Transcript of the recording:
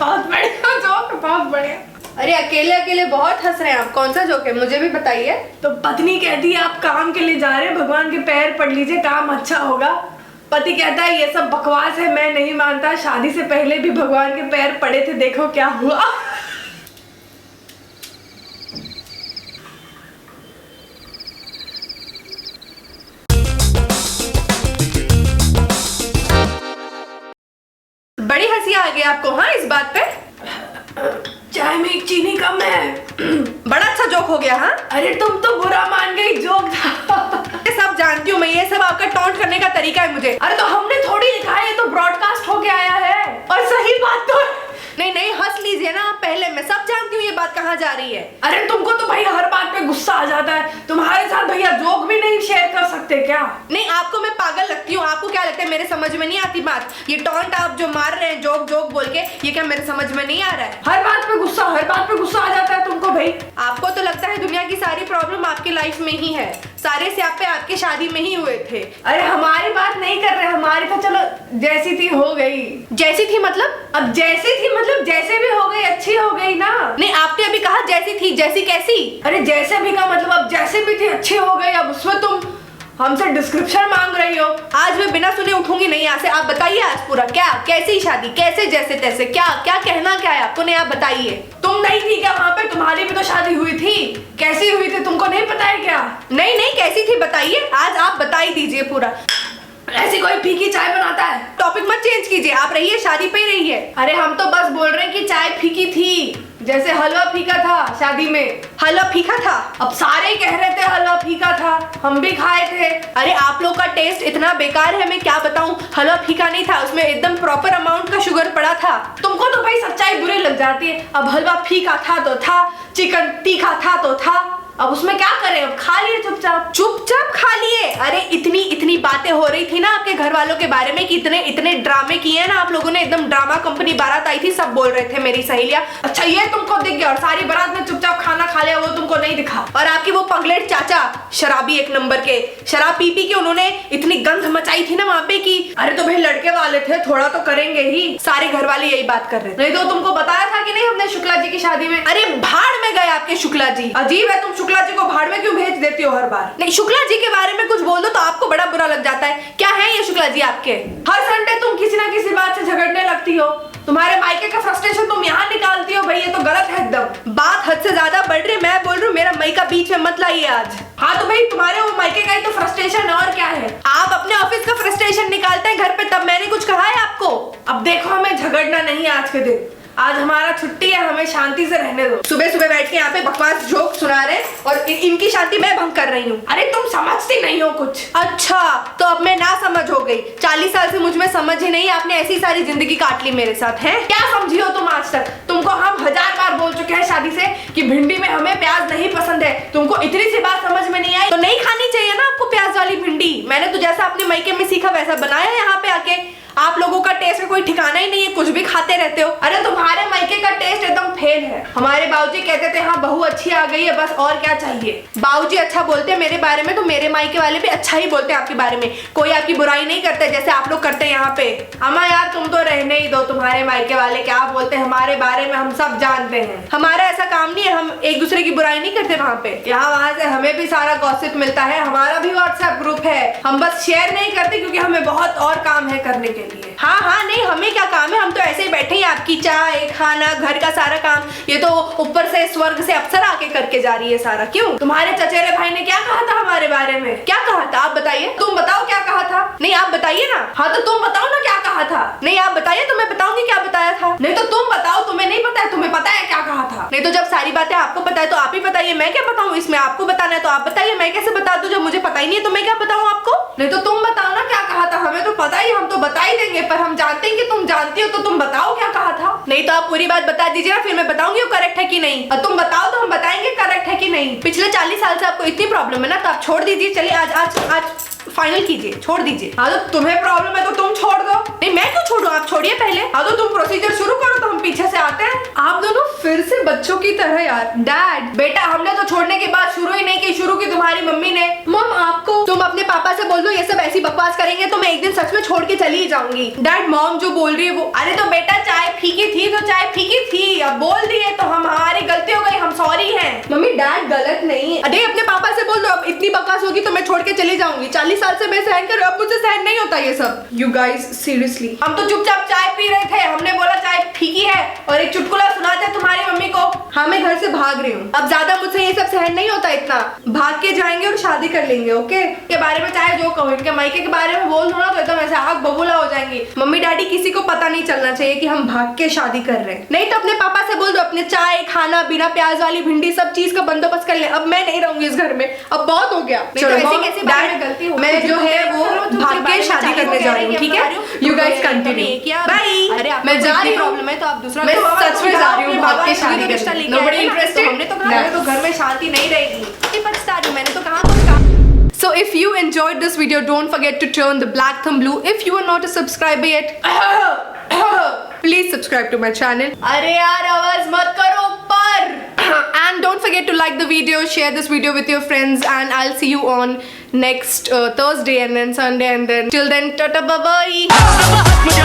बहुत बढ़िया जोक, बहुत बढ़िया। अरे अकेले अकेले बहुत हंस रहे हैं आप, कौन सा जोक है मुझे भी बताइए। तो पत्नी कहती है आप काम के लिए जा रहे हैं, भगवान के पैर पड़ लीजिए काम अच्छा होगा। पति कहता है ये सब बकवास है, मैं नहीं मानता, शादी से पहले भी भगवान के पैर पड़े थे, देखो क्या हुआ। बड़ी हंसी आ गई आपको हाँ इस बात पे? चाय में एक चीनी कम है। बड़ा अच्छा जोक हो गया हाँ। अरे तुम तो बुरा मान गई, जोक था। ये सब जानती हूँ मैं, ये सब आपका टॉन्ट करने का तरीका है मुझे। अरे तो हमने थोड़ी लिखा है, ये तो ब्रॉडकास्ट होके आया है और सही बात तो। नहीं नहीं हंस लीजिए ना आप पहले, मैं सब जानती हूँ ये बात कहाँ जा रही है। अरे तुमको तो भाई हर बात पे गुस्सा आ जाता है, तुम्हारे साथ भैया जोक भी नहीं शेयर कर सकते क्या? नहीं आपको मैं पागल लगती हूँ, आपको क्या लगता है मेरे समझ में नहीं आती बात? ये टॉन्ट आप जो मार रहे हैं जोक जोक बोल के, ये क्या मेरे समझ में नहीं आ रहा है? हर बात पे गुस्सा, हर बात पे गुस्सा आ जाता है तुमको भाई। आपको तो लगता है दुनिया की सारी प्रॉब्लम आपकी लाइफ में ही है, सारे स्यापे आपके शादी में ही हुए थे। अरे हमारी बात नहीं कर रहे, हमारी तो चलो जैसी थी हो गई। जैसी थी मतलब? अब जैसी थी मतलब जैसे भी हो गई, अच्छी हो गई ना। नहीं आपने अभी कहा जैसी थी, जैसी कैसी? अरे जैसे भी का मतलब अब जैसे भी थी अच्छी हो गई, अब उसमें तुम हमसे डिस्क्रिप्शन मांग रही हो। आज मैं बिना सुने उठूंगी नहीं यहाँ से, आप बताइए आज पूरा क्या, कैसी शादी, कैसे जैसे तैसे, क्या क्या कहना क्या है आपको? नहीं आप बताइए। तुम नहीं थी क्या वहाँ पे? तुम्हारी भी तो शादी हुई थी, कैसी हुई थी तुमको नहीं पता है क्या? नहीं नहीं कैसी थी बताइए, आज आप बता ही दीजिए पूरा। ऐसी कोई फीकी चाय बनाता है? टॉपिक मत चेंज कीजिए, आप रहिए शादी पे ही रहिए। अरे हम तो बस बोल रहे हैं कि चाय फीकी थी, जैसे हलवा फीका था शादी में। हलवा फीका था? अब सारे कह रहे थे हलवा फीका था, हम भी खाए थे। अरे आप लोग का टेस्ट इतना बेकार है, मैं क्या बताऊं। हलवा फीका नहीं था, उसमें एकदम प्रॉपर अमाउंट का शुगर पड़ा था। तुमको तो भाई सच्चाई बुरी लग जाती है। अब हलवा फीका था तो था, चिकन तीखा था तो था, अब उसमें क्या करें, अब खा लिए चुपचाप। चुपचाप खा लिए? अरे इतनी इतनी बातें हो रही थी ना आपके घर वालों के बारे में कि इतने इतने ड्रामे किए ना आप लोगों ने, एकदम ड्रामा कंपनी बारात आई थी, सब बोल रहे थे मेरी सहेलियां। अच्छा ये तुमको दिख गया और सारी बारात में चुपचाप खाना खा लिया, वो तुमको नहीं दिखा? और आपकी वो पगलेट चाचा शराबी एक नंबर के, शराब पी पी के उन्होंने इतनी गंध मचाई थी ना वहाँ पे कि अरे तो भाई लड़के वाले थे, थोड़ा तो करेंगे ही। सारे घर वाले यही बात कर रहे थे। नहीं तो तुमको बताया था कि नहीं हमने शुक्ला जी की शादी में? अरे भाड़ में गए आपके शुक्ला जी। अजीब है, तुम शुक्ला जी को भाड़ में क्यों भेज देती हो हर बार? नहीं शुक्ला जी के बारे में कुछ बोल दो तो आपको बड़ा बुरा लग जाता है। क्या है ये शुक्ला जी आपके? हर संडे तुम किसी ना किसी बात से झगड़ने लगती हो, तुम्हारे मायके का फ्रस्ट्रेशन तुम यहाँ निकालती हो। भाई ये तो गलत है एकदम, बात हद से ज्यादा बढ़ रही है। मैं बोल रही हूँ मेरा मायका बीच में मत लाइए आज। हाँ तो भाई तुम्हारे वो मायके का ही तो फ्रस्ट्रेशन है, और क्या है? आप अपने ऑफिस का फ्रस्ट्रेशन निकालते हैं घर पे, तब मैंने कुछ कहा है आपको? अब देखो हमें झगड़ना नहीं है आज के दिन, आज हमारा छुट्टी है, हमें शांति से रहने दो। सुबह सुबह बैठ के यहाँ पे बकवास जोक सुना रहे और इनकी शांति मैं भंग कर रही हूँ। अरे तुम समझती नहीं हो कुछ। अच्छा तो अब मैं ना समझ हो गई, 40 साल से मुझ में समझ ही नहीं, आपने ऐसी सारी जिंदगी काट ली मेरे साथ है। क्या समझी हो तुम आज तक? तुमको हम 1000 बार बोल चुके हैं शादी से कि भिंडी में हमें प्याज नहीं पसंद है, तुमको इतनी सी बात समझ में नहीं आई? तो नहीं खानी चाहिए ना आपको प्याज वाली भिंडी। मैंने तो जैसा अपने मायके में सीखा वैसा बनाया यहाँ पे आके। आप लोगों का टेस्ट का कोई ठिकाना ही नहीं है, कुछ भी खाते रहते हो। अरे तुम्हारे मायके का टेस्ट एकदम फेल है। हमारे बाबूजी कहते थे हाँ बहू अच्छी आ गई है, बस और क्या चाहिए। बाबूजी अच्छा बोलते हैं मेरे बारे में, तो मेरे मायके वाले भी अच्छा ही बोलते हैं आपके बारे में, कोई आपकी बुराई नहीं करते जैसे आप लोग करते हैं यहाँ पे। अम्मा यार तुम तो रहने ही दो, तुम्हारे मायके वाले क्या बोलते हैं हमारे बारे में हम सब जानते हैं। हमारा ऐसा काम नहीं है, हम एक दूसरे की बुराई नहीं करते वहाँ पे। यहाँ वहाँ से हमें भी सारा गॉसिप मिलता है, हमारा भी व्हाट्सएप ग्रुप है, हम बस शेयर नहीं करते क्योंकि हमें बहुत और काम है करने के लिए। हाँ हाँ नहीं हमें क्या काम है, हम तो ऐसे ही बैठे हैं, आपकी चाय खाना घर का सारा काम ये तो ऊपर से स्वर्ग से अप्सरा आके करके जा रही है सारा। क्यों? तुम्हारे चचेरे भाई ने क्या कहा था हमारे बारे में? क्या कहा था आप बताइए? तुम बताओ क्या कहा था? नहीं आप बताइए ना। हाँ तो तुम बताओ ना क्या कहा था? नहीं आप बताइए तो मैं बताऊंगी क्या बताया था। नहीं तो तुम बताओ, तुम्हें नहीं पता है? तुम्हें पता है क्या कहा था? नहीं तो जब सारी बातें आपको पता है तो आप ही बताइए, मैं क्या बताऊं इसमें? आपको बताना है तो आप बताइए, मैं कैसे बता दूं? जब मुझे पता ही नहीं है तो मैं क्या बताऊं आपको? नहीं तो तुम बताओ ना क्या कहा था, हमें तो पता ही, हम तो बता ही देंगे, पर हम जानते हैं कि तुम जानती हो, तो तुम बताओ क्या कहा था। नहीं तो आप पूरी बात बता दीजिए ना, फिर मैं बताऊंगी वो करेक्ट है कि नहीं। और तुम बताओ तो हम बताएंगे करेक्ट है कि नहीं। पिछले 40 साल से आपको इतनी प्रॉब्लम है ना, तो आप छोड़ दीजिए। चलिए आज आज आज फाइनल कीजिए, छोड़ दीजिए। हाँ तो तुम्हें प्रॉब्लम है तो तुम छोड़ दो। नहीं मैं क्यों छोड़ूं, आप छोड़िए पहले। हाँ तो तुम प्रोसीजर शुरू करो तो हम पीछे से आते हैं। आप दोनों फिर से बच्चों की तरह यार। डैड बेटा हमने तो छोड़ने की बात शुरू ही नहीं की, शुरू की तुम्हारी मम्मी ने। मम आपको, तुम अपने पापा से बोल दो ये सब ऐसी बकवास करेंगे तो मैं एक दिन सच में छोड़ के चली ही जाऊंगी। डैड मॉम जो बोल रही है वो, अरे तो बेटा चाय फीकी थी तो चाय फीकी थी, अब बोल दिए तो हमारी गलती हो गई, हम सॉरी हैं। मम्मी डैड गलत नहीं है। अरे अपने पापा से बोल दो अब इतनी बकवास होगी तो मैं छोड़ के चली जाऊंगी। 40 साल से मैं सहन कर रही हूं, अब मुझसे सहन नहीं होता ये सब। यू गाइस सीरियसली, हम तो चुपचाप चाय पी रहे थे, हमने बोला चाय फीकी है और एक चुटकुला सुनाते तुम्हारी मम्मी को। हाँ मैं घर से भाग रही हूँ, अब ज्यादा मुझसे ये सब सहन नहीं होता इतना। भाग के जाएंगे और शादी कर लेंगे। ओके के बारे में चाहे जो कहूँ, इनके मायके के बारे में बोल दो ना तो एकदम ऐसे आग बबूला हो जाएंगी। मम्मी डैडी किसी को पता नहीं चलना चाहिए कि हम भाग के शादी कर रहे हैं। नहीं तो अपने पापा से बोल दो अपने चाय खाना बिना प्याज वाली भिंडी सब चीज का बंदोबस्त कर ले। अब मैं नहीं रहूंगी इस घर में, अब बहुत हो गया। चलो गलती हो, मैं जो है वो भाग के शादी करने जा रही हूँ। ठीक है यू गाइस कंटिन्यू बाय। मैं जा रही हूँ, प्रॉब्लम है तो आप दूसरा, मैं सच में जा रही हूँ भाग के शादी करने। Nobody interested. हमने तो कहा तो घर में शांति नहीं रहेगी। पछता रही हूँ, मैंने तो कहा कुछ कहा। So if you enjoyed this video, don't forget to turn the black thumb blue. If you are not a subscriber yet, please subscribe to my channel. अरे यार आवाज मत करो पर। And don't forget to like the video, share this video with your friends, and I'll see you on next Thursday and then Sunday and then till then, tata bye bye.